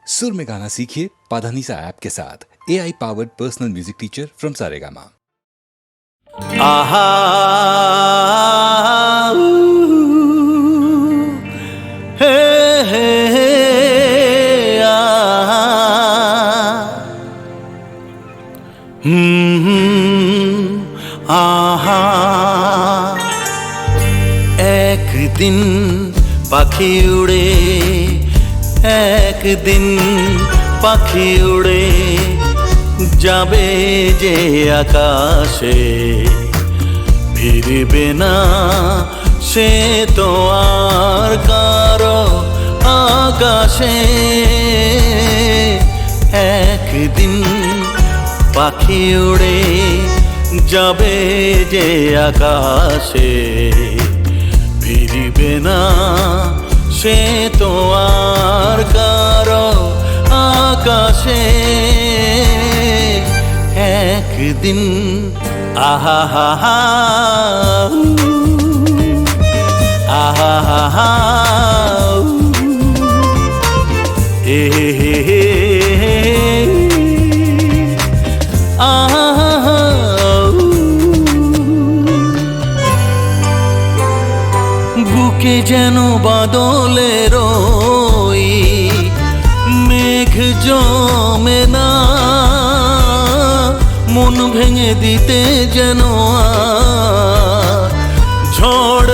सुर में गाना सीखिए पाधानीसा ऐप के साथ। AI powered personal music teacher from Saregama. आहा हे हे हे आहा आहा একদিন পাখি উড়ে একদিন পাখি উড়ে যাবে যে আকাশে ফিরবে না সে তো আর কারো আকাশে একদিন পাখি উড়ে যাবে যে আকাশে ফিরবে না সে তো আর কারো আকাশে একদিন আহা হা হা আহা হা হা এ হে হে আহা বুকে যেন বাদলের ওই মেঘ জমে না মন ভেঙে দিতে যেন ঝড়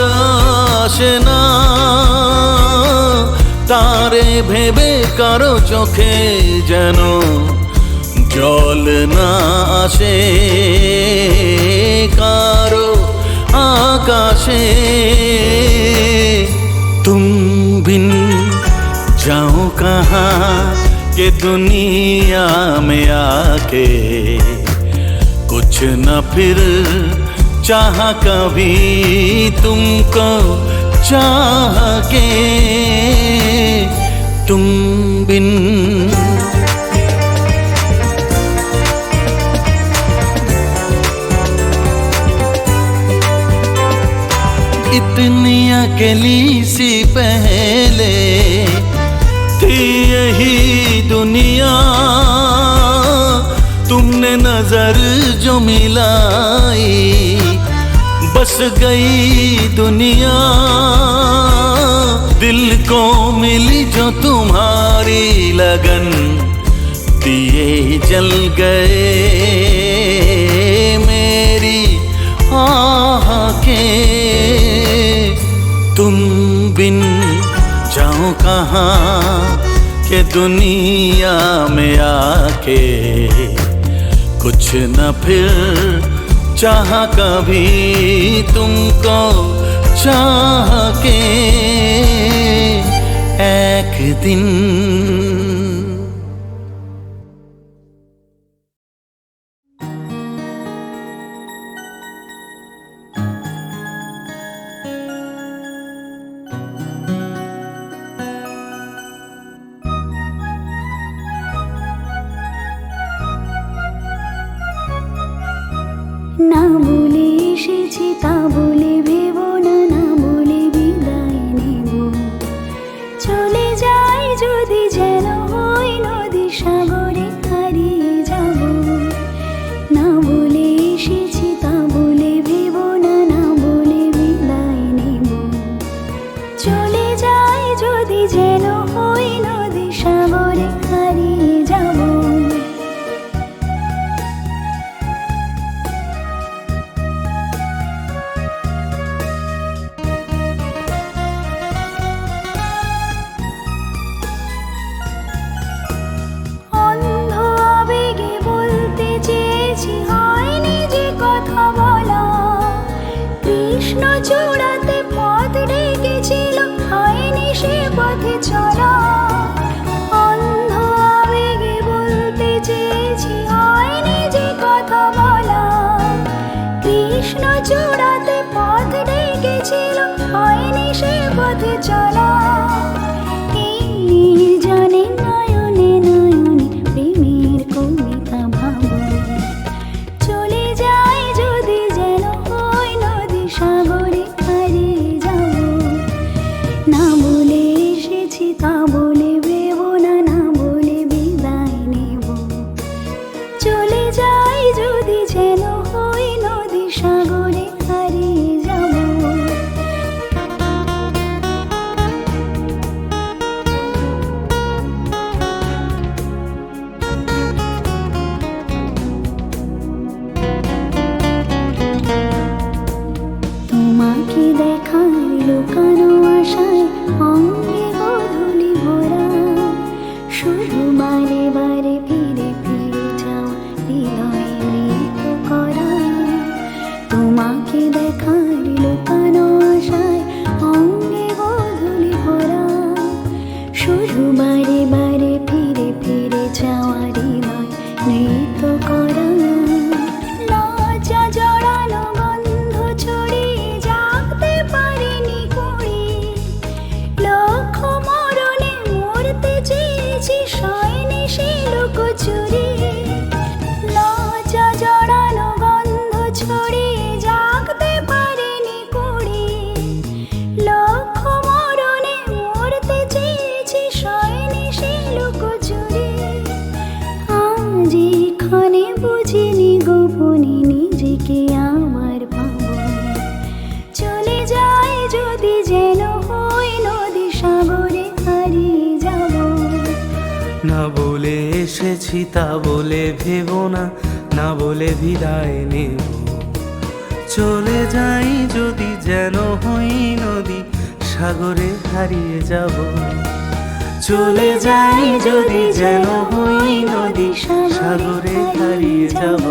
আসে না তারে ভেবে কারো চোখে যেন জল না আসে কারো आकाशे तुम बिन जाओ कहाँ के दुनिया में आके कुछ न फिर चाह कभी तुमको चाह के तुम बिन इतनी अकेली सी पहले थी यही दुनिया तुमने नजर जो मिलाई बस गई दुनिया दिल को मिली जो तुम्हारी लगन दिए जल गए मेरी आह के तुम बिन जाओ कहाँ के दुनिया में आके कुछ न फिर चाह कभी तुमको चाह के एक दिन না বলে এসেছি তা বলে ভেবো না না বলে বিদায় নেব চলে যাই যদি যেন হই নদী সাগরে হারিয়ে যাব না বলে এসেছি তা বলে ভেবো না না বলে বিদায় নেব চলে যাই যদি যেন হই নদী সাগরে হারিয়ে যাব চূড়াতে পথ রেখেছিল হয়নি সে পথে চলা অন্ধ শুধু বারে বারে ফিরে ফিরে যাওয়া হৃদয় মৃত করা, তোমাকে দেখার লুকানো আশায় অঙ্গে গোধূলি ভরা, শুধু বারে বারে ফিরে ফিরে যাওয়া হৃদয় মৃত করা। লজ্জা জড়ানো গন্ধ ছড়িয়ে জাগতে পারিনি কুড়ি, লক্ষ মরণে মরতে চেয়েছি শয়নে সে লুকোচুরি। লজ্জা জড়ানো গন্ধ ছড়িয়ে জাগতে পারিনি কুড়ি, লক্ষ মরণে মরতে চেয়েছি শয়নে সে লুকোচুরি। আজ এখানে বুঝিনি গোপনে নিজেকে আমার পাবো, চলে যাই যদি যেন হই নদী সাগরে হারিয়ে যাব। না বলে এসেছি তা বলে ভেবো না, না বলে বিদায় নেব। চলে যাই যদি যেন হই নদী সাগরে হারিয়ে যাব। চলে যাই যদি যেন হই নদী সাগরে হারিয়ে যাব।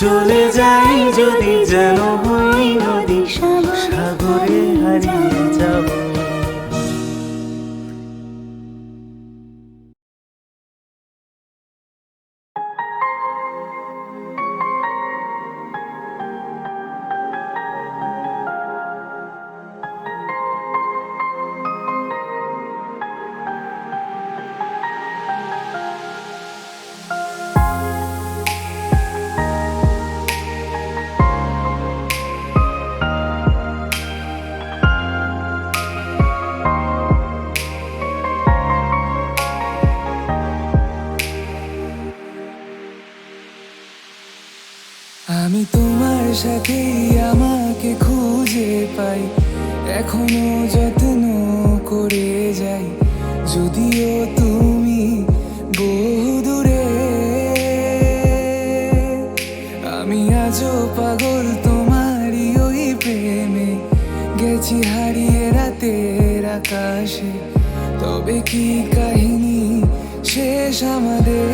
চলে যাই যদি যেন হই নদী সাগরে হারিয়ে যাব। আমি তোমার সাথেই আমাকে খুঁজে পাই, এখনো যত্ন করে যাই, যদিও তুমি বহু দূরে। আমি আজও পাগল তোমারই ওই প্রেমে, গেছি হারিয়ে রাতের আকাশে। তবে কি কাহিনী শেষ আমাদের?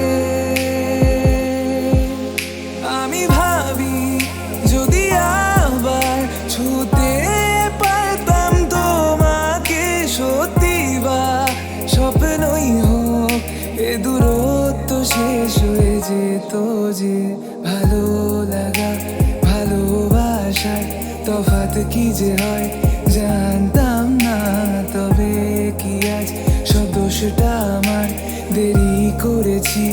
আমি ভাবি যদি আবার ছুতে পারতাম তোমাকে, সত্যি বা স্বপ্নই হোক এ দূরত্ব শেষ হয়ে যেত যে। ভালো লাগা ভালোবাসার তফাৎ কি যে হয় জানতাম না, তবে কি আজ সব দোষটা আমার? দেরি করেছি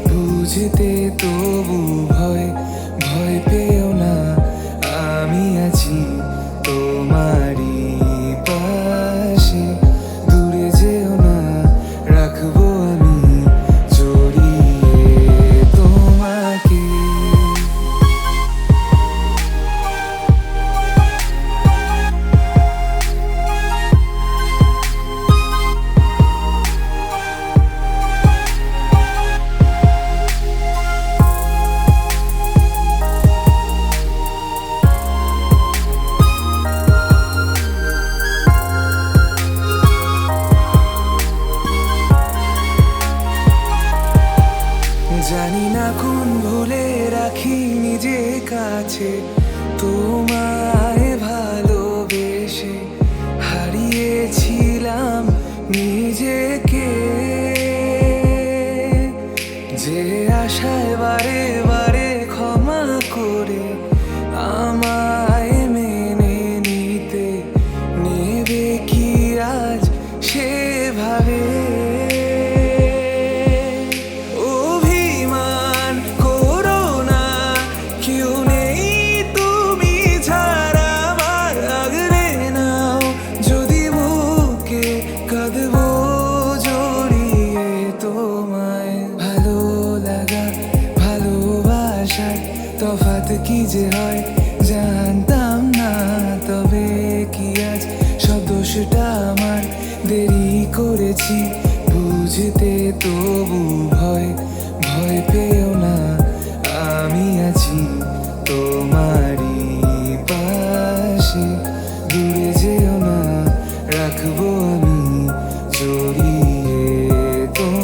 বুঝতে, তবু ভয় ভয় পেও না, আমি আছি তোমারই পাশে। দূরে যেও না, রাখবো আমি জড়িয়ে তোমাকে। জানি না কোন ভুলে রাখি নিজে কাছে, তোমায় ভালোবেসে হারিয়েছিলাম নিজেকে। যে আশায় বারে বারে ক্ষমা করে আমায় মেনে নিতে, নেবে কি আজ সেভাবে? তফাৎ কি যে হয় জানতাম না, তবে কি আজ সব দোষটা আমার? দেরি করেছি বুঝতে, তবু ভয় ভয় পেও না, আমি আছি তোমারই পাশে। দূরে যেও না, রাখবো আমি জড়িয়ে তোমাকে।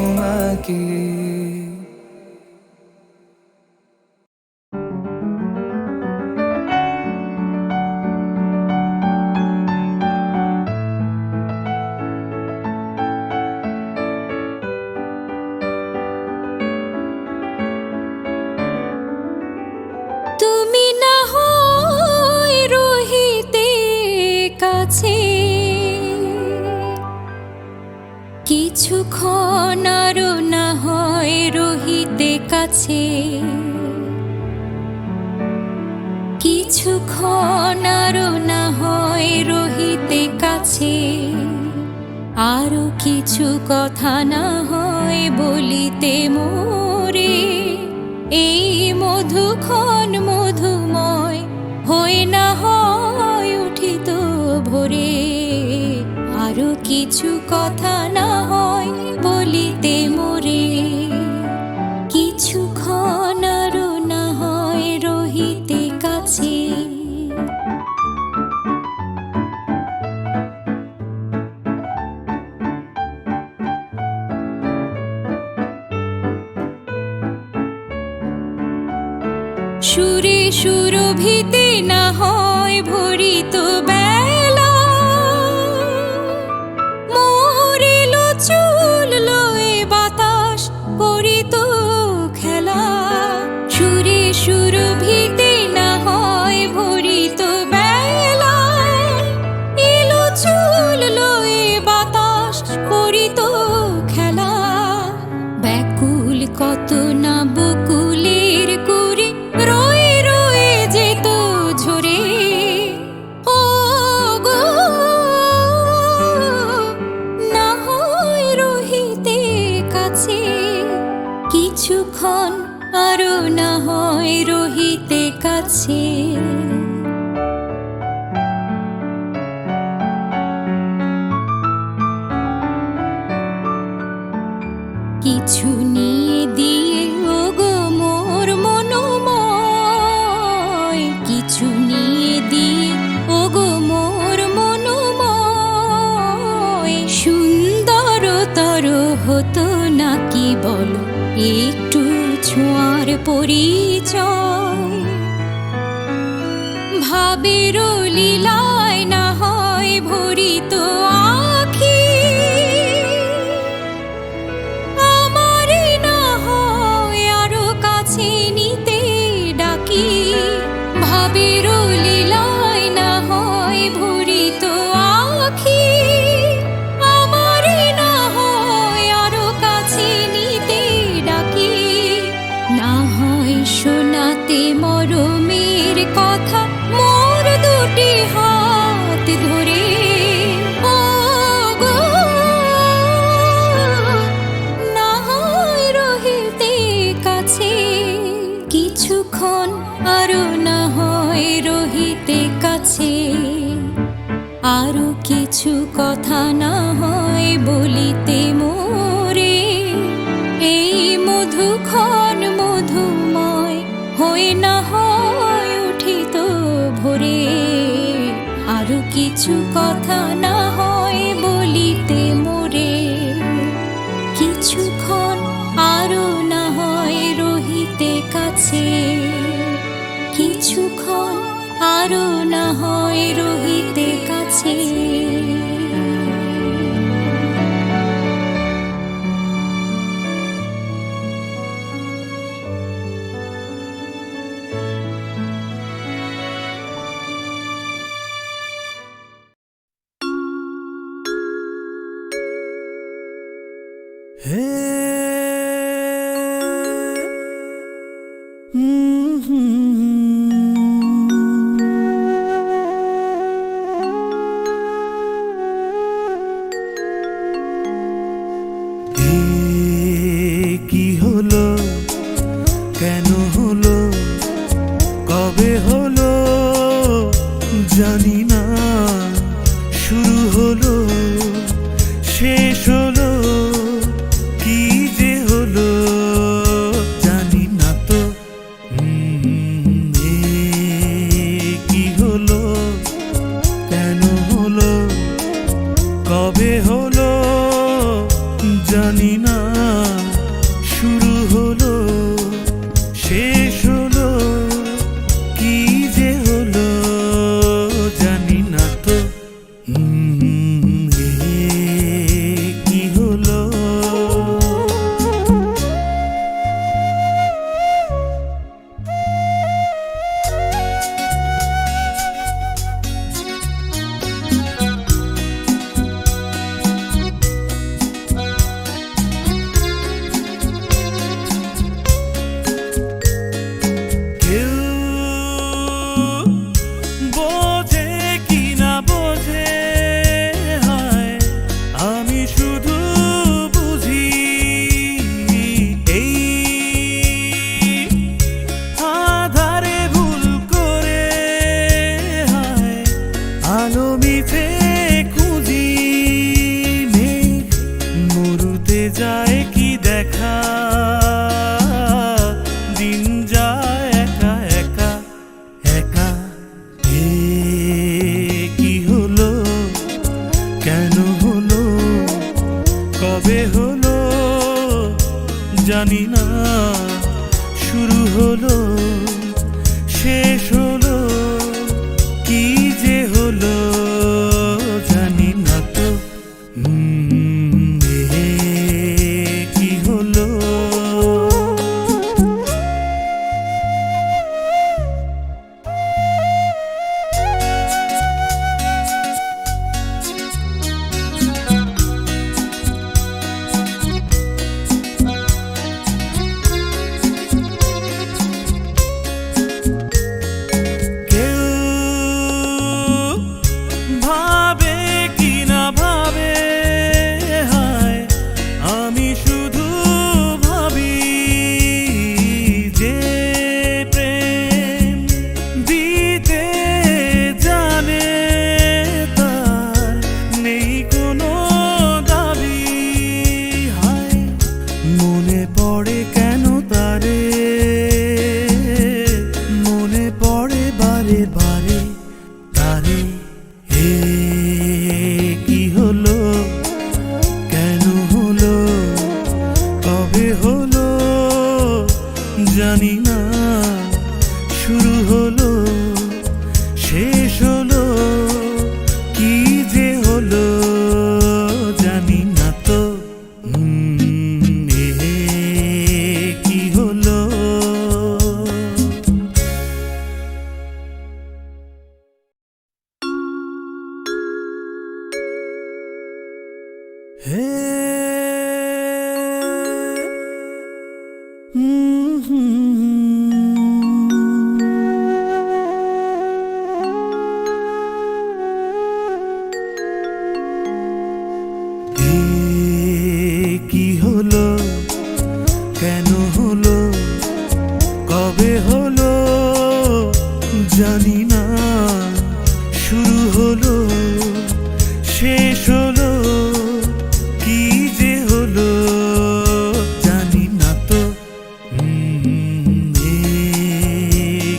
থাকে। তুমি না হয় রহিতে কাছে, কিছুক্ষণ আরো না হয় রহিতে কাছে, কিছুক্ষণ আরো না হয় রহিতে কাছে, আরো কিছু কথা না হয় বলিতে মোরে, এই মধুক্ষণ মধুময় হয়ে না হয় উঠিত ভোরে, আরো কিছু কথা না হয় বলিতে মোরে, কিছুক্ষণ আরো না হয় রহিতে কাছে। সুরে সুরভিতে না হয় ভরিত বেলা, মরিল চুল লয়ে বাতাস করিত খেলা, সুরে সুরভিতে না হয় ভরিত বেলা, এলো চুল লয়ে বাতাস করিত খেলা, ব্যাকুল কত না বকুলের কুড়ি রয়ে রয়ে যেত ঝরে, ও গো না হয় রহিতে কাছে, কিছুক্ষণ আরো না হয় রহিতে কাছে। কিছু নিয়ে দিয়ে ও গো মোর মনোময়, কিছু নিয়ে দিয়ে ও গো মোর মনোময়, সুন্দরতর হতো নাকি বলো একটু ছোঁয়ার পরিচয়, ভাবের লীলায় না হয় ভরিত আখি, আমারে না হয় আরো কাছে নিতে ডাকি, ভাবের লীলায় না হয় ভরিত আখি, আমারে না হয় আরো কাছে নিতে ডাকি, না হয় শোনাতে মরমের কথা মোর দুটি হাত ধরে, ও গো না হয় রহিতে কাছে, কিছুক্ষণ আরো না হয় রহিতে কাছে, আরো কিছু কথা না হয় বলিতে মোরে, এই মধুক্ষণ মধুময় হয়ে না হয় উঠিত ভোরে, আরো কিছু কথা না হয় বলিতে মোরে, কিছুক্ষণ আরো না হয় রহিতে কাছে, কিছুক্ষণ আরো না হয় রহিতে কাছে। হে জানি না শুরু হলো শেষ হলো কি যে হলো জানি না তো কি হলো জানি না শুরু হলো শেষ হলো কি যে হলো জানি না তো কি হলো কি হলো কেন হলো কবে হলো জানি না শুরু হলো শেষ হলো কি যে হলো জানি না তো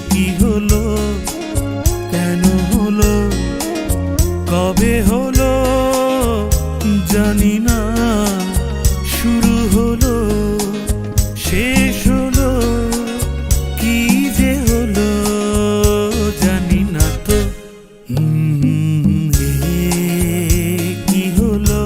কি হলো কেন হলো কবে হলো জানি না শুরু হলো শেষ হলো কি যে হলো জানি না তো কি হলো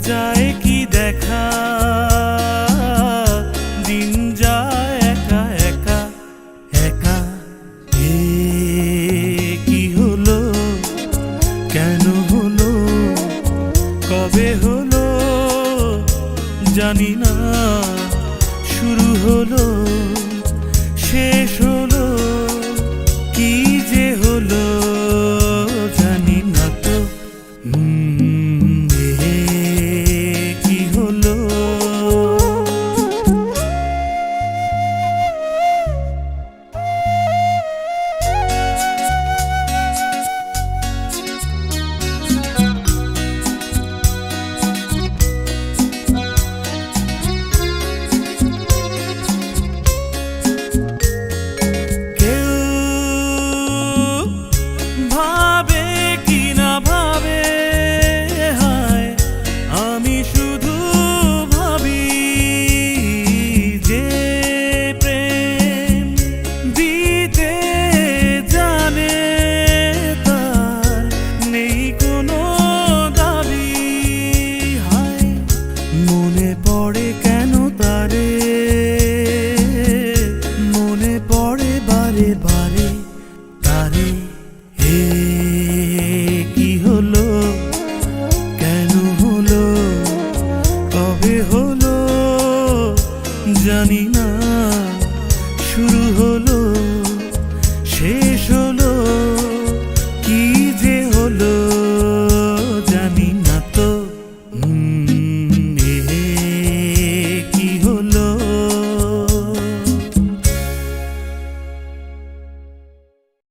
যায় কি দেখা দিন যায় একা একা একা কি হলো কেন হলো কবে হলো জানি না শুরু হলো শেষ হলো কি যে হলো জানি না তো কি হলো জানি না শুরু হলো